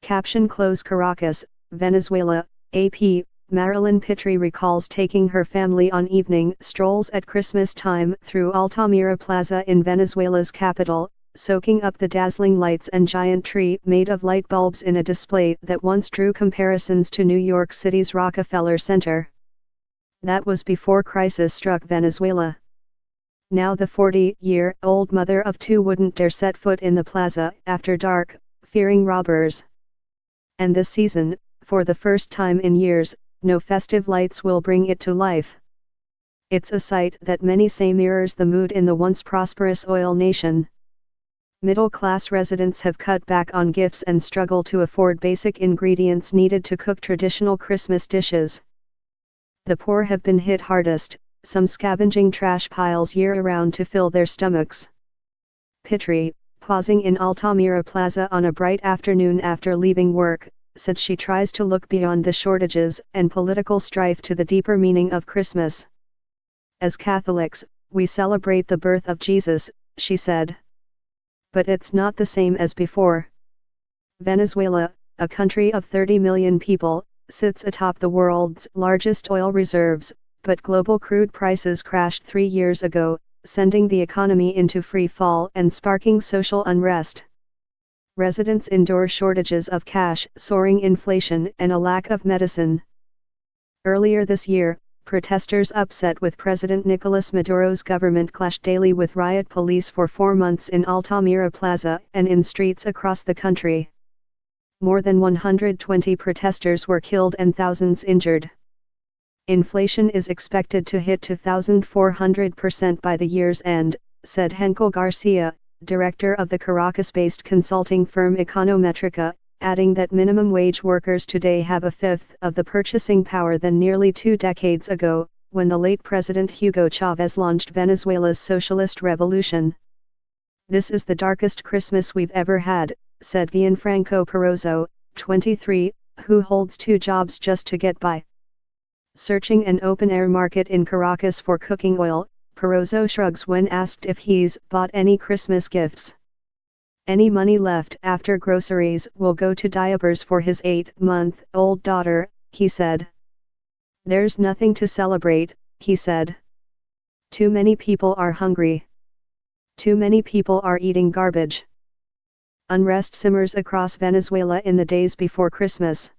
Caption Close Caracas, Venezuela, AP, Marilyn Pitry recalls taking her family on evening strolls at Christmas time through Altamira Plaza in Venezuela's capital, soaking up the dazzling lights and giant tree made of light bulbs in a display that once drew comparisons to New York City's Rockefeller Center. That was before crisis struck Venezuela. Now the 40-year-old mother of two wouldn't dare set foot in the plaza after dark, fearing robbers. And this season, for the first time in years, no festive lights will bring it to life. It's a sight that many say mirrors the mood in the once prosperous oil nation. Middle-class residents have cut back on gifts and struggle to afford basic ingredients needed to cook traditional Christmas dishes. The poor have been hit hardest, some scavenging trash piles year-round to fill their stomachs. Pitry, pausing in Altamira Plaza on a bright afternoon after leaving work, said she tries to look beyond the shortages and political strife to the deeper meaning of Christmas. As Catholics, we celebrate the birth of Jesus, she said. But it's not the same as before. Venezuela, a country of 30 million people, sits atop the world's largest oil reserves, but global crude prices crashed 3 years ago, sending the economy into free fall and sparking social unrest. Residents endure shortages of cash, soaring inflation, and a lack of medicine. Earlier this year, protesters upset with President Nicolas Maduro's government clashed daily with riot police for 4 months in Altamira Plaza and in streets across the country. More than 120 protesters were killed and thousands injured. Inflation is expected to hit 2,400% by the year's end, said Henkel Garcia, director of the Caracas-based consulting firm Econometrica, adding that minimum wage workers today have a fifth of the purchasing power than nearly 2 decades ago, when the late President Hugo Chavez launched Venezuela's socialist revolution. "This is the darkest Christmas we've ever had," said Gianfranco Perozzo, 23, who holds 2 jobs just to get by. Searching an open-air market in Caracas for cooking oil, Perozzo shrugs when asked if he's bought any Christmas gifts. Any money left after groceries will go to diapers for his 8-month-old daughter, he said. "There's nothing to celebrate," he said. "Too many people are hungry. Too many people are eating garbage." Unrest simmers across Venezuela in the days before Christmas.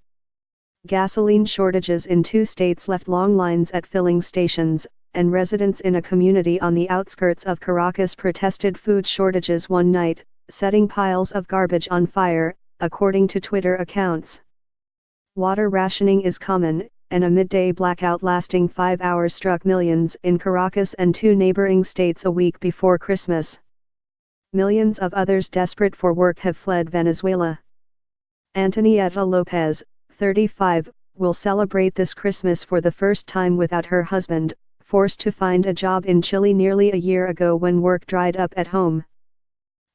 Gasoline shortages in 2 states left long lines at filling stations, and residents in a community on the outskirts of Caracas protested food shortages one night, setting piles of garbage on fire, according to Twitter accounts. Water rationing is common, and a midday blackout lasting 5 hours struck millions in Caracas and 2 neighboring states a week before Christmas. Millions of others desperate for work have fled Venezuela. Antonieta Lopez, 35, will celebrate this Christmas for the first time without her husband, forced to find a job in Chile nearly a year ago when work dried up at home.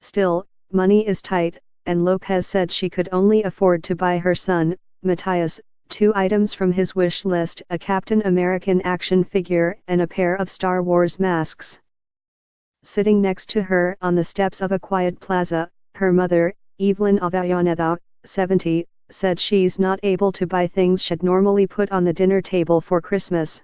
Still, money is tight, and Lopez said she could only afford to buy her son, Matthias, 2 items from his wish list: a Captain American action figure and a pair of Star Wars masks. Sitting next to her on the steps of a quiet plaza, her mother, Evelyn Avellaneda, 70, said she's not able to buy things she'd normally put on the dinner table for Christmas.